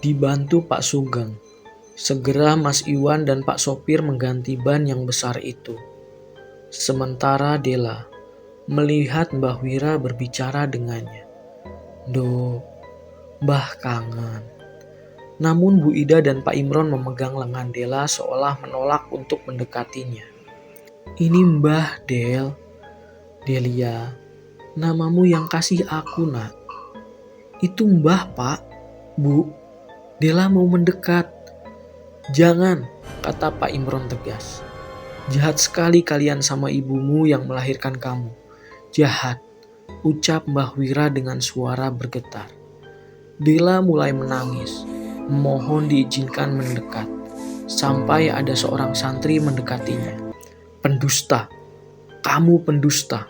Dibantu Pak Sugeng, segera Mas Iwan dan Pak sopir mengganti ban yang besar itu. Sementara Dela melihat Mbah Wira berbicara dengannya. "Duh, Mbah kangen." Namun Bu Ida dan Pak Imron memegang lengan Dela seolah menolak untuk mendekatinya. "Ini Mbah, Del." "Delia, namamu yang kasih aku, Nak." "Itu Mbah, Pak." "Bu." Dela mau mendekat. "Jangan," kata Pak Imron tegas. "Jahat sekali kalian sama ibumu yang melahirkan kamu. Jahat," ucap Mbah Wira dengan suara bergetar. Dela mulai menangis, memohon diizinkan mendekat, sampai ada seorang santri mendekatinya. "Pendusta, kamu pendusta."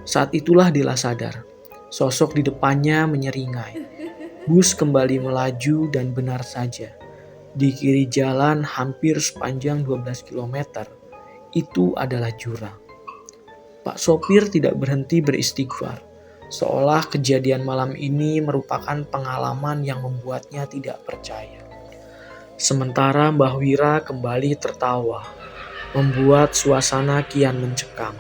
Saat itulah Dela sadar. Sosok di depannya menyeringai. Bus kembali melaju dan benar saja. Di kiri jalan hampir sepanjang 12 km, itu adalah jurang. Pak sopir tidak berhenti beristighfar, seolah kejadian malam ini merupakan pengalaman yang membuatnya tidak percaya. Sementara Mbah Wira kembali tertawa, membuat suasana kian mencekam.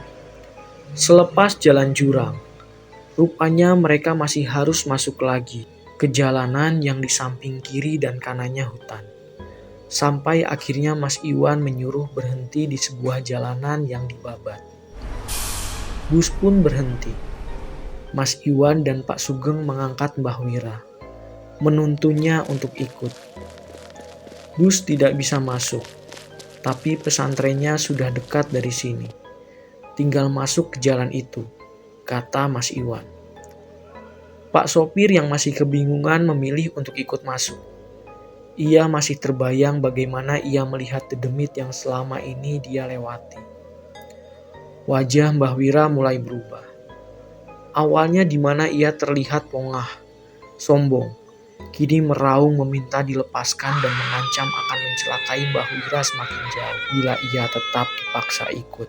Selepas jalan jurang, rupanya mereka masih harus masuk lagi ke jalanan yang di samping kiri dan kanannya hutan. Sampai akhirnya Mas Iwan menyuruh berhenti di sebuah jalanan yang dibabat. Bus pun berhenti. Mas Iwan dan Pak Sugeng mengangkat Mbah Wira, menuntunnya untuk ikut. Bus tidak bisa masuk, tapi pesantrennya sudah dekat dari sini. Tinggal masuk ke jalan itu, kata Mas Iwan. Pak sopir yang masih kebingungan memilih untuk ikut masuk. Ia masih terbayang bagaimana ia melihat dedemit yang selama ini dia lewati. Wajah Mbah Wira mulai berubah. Awalnya di mana ia terlihat pongah, sombong, kini meraung meminta dilepaskan dan mengancam akan mencelakai Mbah Wira semakin jauh bila ia tetap dipaksa ikut.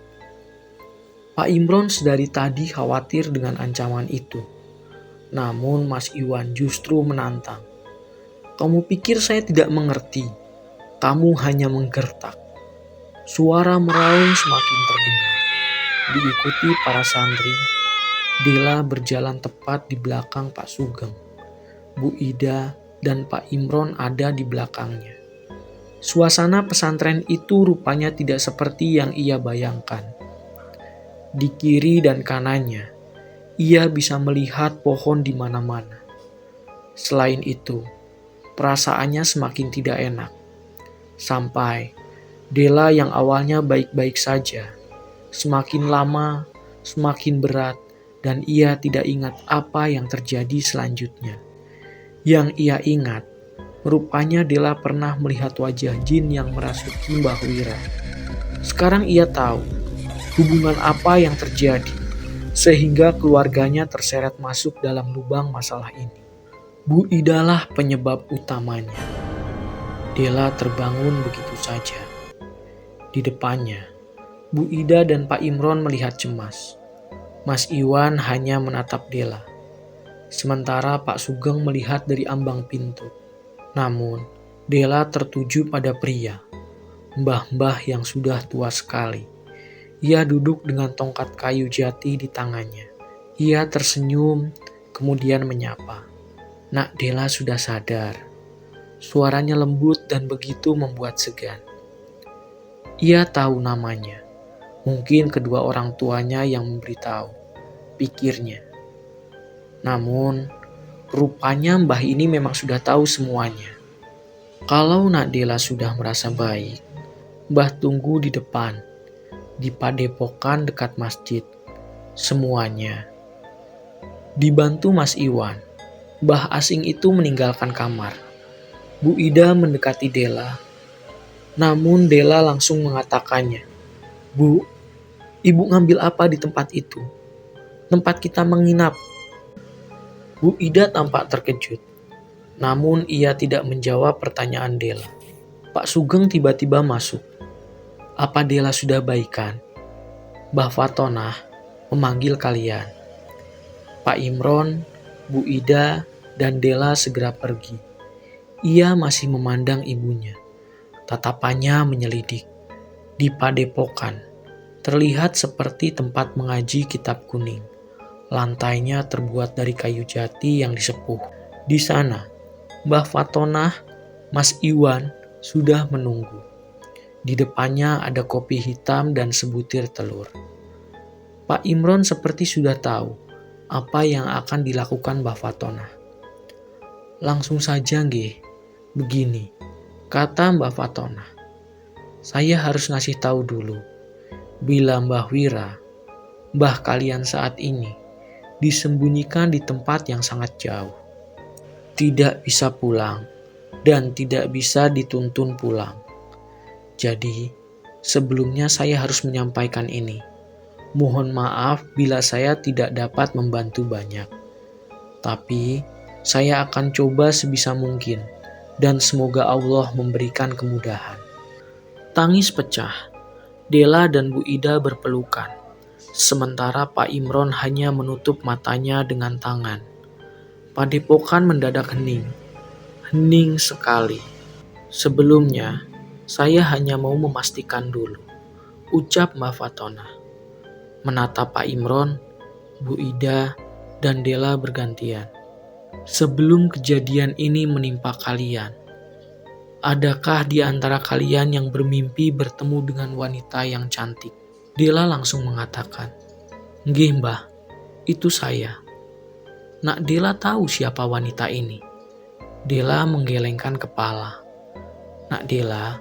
Pak Imron sedari tadi khawatir dengan ancaman itu. Namun Mas Iwan justru menantang. "Kamu pikir saya tidak mengerti? Kamu hanya menggertak." Suara meraung semakin terdengar. Diikuti para santri, Dela berjalan tepat di belakang Pak Sugeng. Bu Ida dan Pak Imron ada di belakangnya. Suasana pesantren itu rupanya tidak seperti yang ia bayangkan. Di kiri dan kanannya, ia bisa melihat pohon di mana-mana. Selain itu, perasaannya semakin tidak enak. Sampai Dela yang awalnya baik-baik saja, semakin lama semakin berat dan ia tidak ingat apa yang terjadi selanjutnya. Yang ia ingat, rupanya Dela pernah melihat wajah jin yang merasuki Mbah Wira. Sekarang ia tahu hubungan apa yang terjadi sehingga keluarganya terseret masuk dalam lubang masalah ini. Bu Ida lah penyebab utamanya. Dela terbangun begitu saja. Di depannya, Bu Ida dan Pak Imron melihat cemas. Mas Iwan hanya menatap Dela. Sementara Pak Sugeng melihat dari ambang pintu. Namun, Dela tertuju pada pria, mbah-mbah yang sudah tua sekali. Ia duduk dengan tongkat kayu jati di tangannya. Ia tersenyum, kemudian menyapa. "Nak Dela sudah sadar." Suaranya lembut dan begitu membuat segan. Ia tahu namanya. Mungkin kedua orang tuanya yang memberitahu, pikirnya. Namun, rupanya mbah ini memang sudah tahu semuanya. Kalau Nak Dela sudah merasa baik, Mbah tunggu di depan, di padepokan dekat masjid. Semuanya. Dibantu Mas Iwan, mbah asing itu meninggalkan kamar. Bu Ida mendekati Dela. Namun Dela langsung mengatakannya. "Bu, Ibu ngambil apa di tempat itu? Tempat kita menginap." Bu Ida tampak terkejut. Namun ia tidak menjawab pertanyaan Dela. Pak Sugeng tiba-tiba masuk. "Apa Dela sudah baikan? Mbah Fatonah memanggil kalian." Pak Imron, Bu Ida, dan Dela segera pergi. Ia masih memandang ibunya. Tatapannya menyelidik. Di padepokan, terlihat seperti tempat mengaji kitab kuning. Lantainya terbuat dari kayu jati yang disepuh. Di sana, Mbah Fatonah, Mas Iwan sudah menunggu. Di depannya ada kopi hitam dan sebutir telur. Pak Imron seperti sudah tahu apa yang akan dilakukan Mbah Fatonah. Langsung saja nggih, begini, kata Mbah Fatonah. Saya harus ngasih tahu dulu, bila Mbah Wira, mbah kalian saat ini, disembunyikan di tempat yang sangat jauh. Tidak bisa pulang, dan tidak bisa dituntun pulang. Jadi, sebelumnya saya harus menyampaikan ini. Mohon maaf bila saya tidak dapat membantu banyak. Tapi, saya akan coba sebisa mungkin, dan semoga Allah memberikan kemudahan. Tangis pecah. Dela dan Bu Ida berpelukan. Sementara Pak Imron hanya menutup matanya dengan tangan. Padepokan mendadak hening. Hening sekali. Sebelumnya, saya hanya mau memastikan dulu, ucap Mbak Fatonah. Menatap Pak Imron, Bu Ida, dan Dela bergantian. Sebelum kejadian ini menimpa kalian, adakah di antara kalian yang bermimpi bertemu dengan wanita yang cantik? Dela langsung mengatakan, "Nggih mbah, itu saya." Nak Dela tahu siapa wanita ini. Dela menggelengkan kepala. Nak Dela,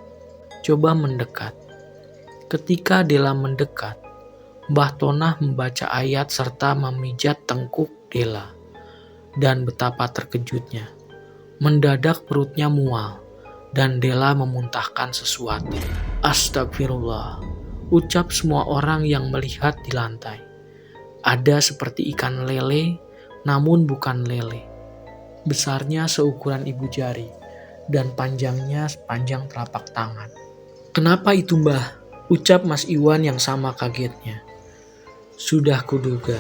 coba mendekat. Ketika Dela mendekat, Mbah Tonah membaca ayat serta memijat tengkuk Dela. Dan betapa terkejutnya. Mendadak perutnya mual. Dan Dela memuntahkan sesuatu. Astagfirullah, ucap semua orang yang melihat di lantai. Ada seperti ikan lele, namun bukan lele. Besarnya seukuran ibu jari, dan panjangnya sepanjang telapak tangan. Kenapa itu mbah? Ucap Mas Iwan yang sama kagetnya. Sudah kuduga.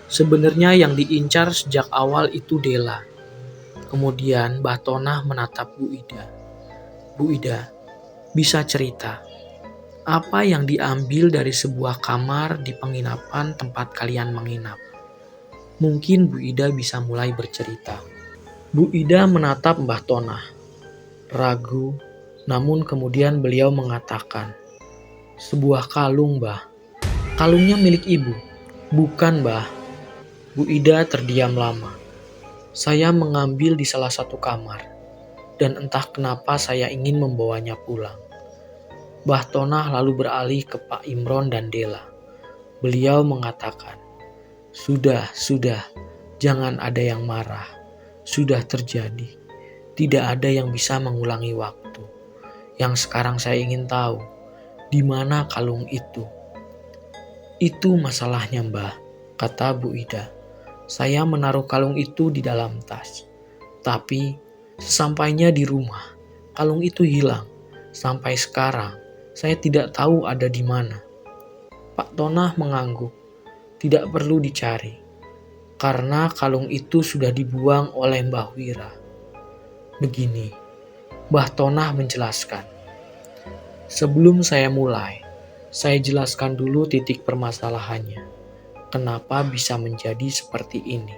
Sebenarnya yang diincar sejak awal itu Dela. Kemudian Mbah Tonah menatap Bu Ida. Bu Ida, bisa cerita, apa yang diambil dari sebuah kamar di penginapan tempat kalian menginap? Mungkin Bu Ida bisa mulai bercerita. Bu Ida menatap Mbah Tonah, ragu, namun kemudian beliau mengatakan, sebuah kalung, Mbah. Kalungnya milik ibu. Bukan, Mbah. Bu Ida terdiam lama. Saya mengambil di salah satu kamar. Dan entah kenapa saya ingin membawanya pulang. Mbah Tonah lalu beralih ke Pak Imron dan Dela. Beliau mengatakan, sudah, jangan ada yang marah. Sudah terjadi. Tidak ada yang bisa mengulangi waktu. Yang sekarang saya ingin tahu, di mana kalung itu? Itu masalahnya, Mbah, kata Bu Ida. Saya menaruh kalung itu di dalam tas. Tapi sesampainya di rumah, kalung itu hilang. Sampai sekarang, saya tidak tahu ada di mana. Pak Tonah mengangguk. Tidak perlu dicari. Karena kalung itu sudah dibuang oleh Mbah Wira. Begini, Mbah Tonah menjelaskan. Sebelum saya mulai, saya jelaskan dulu titik permasalahannya. Kenapa bisa menjadi seperti ini?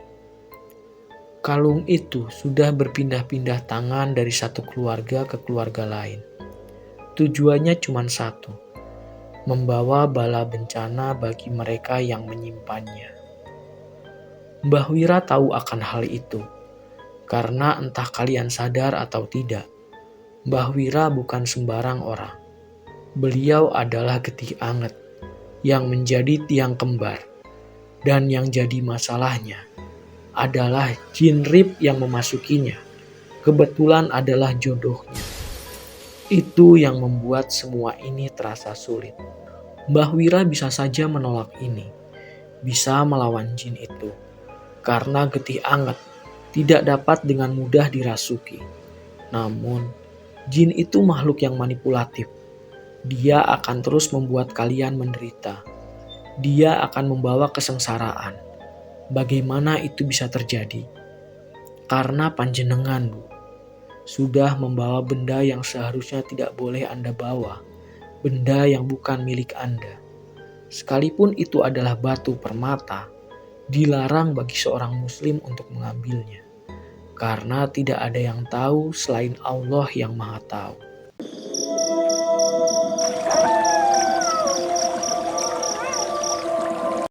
Kalung itu sudah berpindah-pindah tangan dari satu keluarga ke keluarga lain. Tujuannya cuma satu, membawa bala bencana bagi mereka yang menyimpannya. Mbah Wira tahu akan hal itu, karena entah kalian sadar atau tidak, Mbah Wira bukan sembarang orang. Beliau adalah Getih Anget, yang menjadi tiang kembar, dan yang jadi masalahnya adalah jin rip yang memasukinya. Kebetulan adalah jodohnya. Itu yang membuat semua ini terasa sulit. Mbah Wira bisa saja menolak ini, bisa melawan jin itu, karena Getih Anget tidak dapat dengan mudah dirasuki. Namun, jin itu makhluk yang manipulatif. Dia akan terus membuat kalian menderita. Dia akan membawa kesengsaraan. Bagaimana itu bisa terjadi? Karena panjenengan, Bu. sudah membawa benda yang seharusnya tidak boleh Anda bawa, benda yang bukan milik Anda. Sekalipun itu adalah batu permata, dilarang bagi seorang muslim untuk mengambilnya. Karena tidak ada yang tahu selain Allah yang Maha Tahu.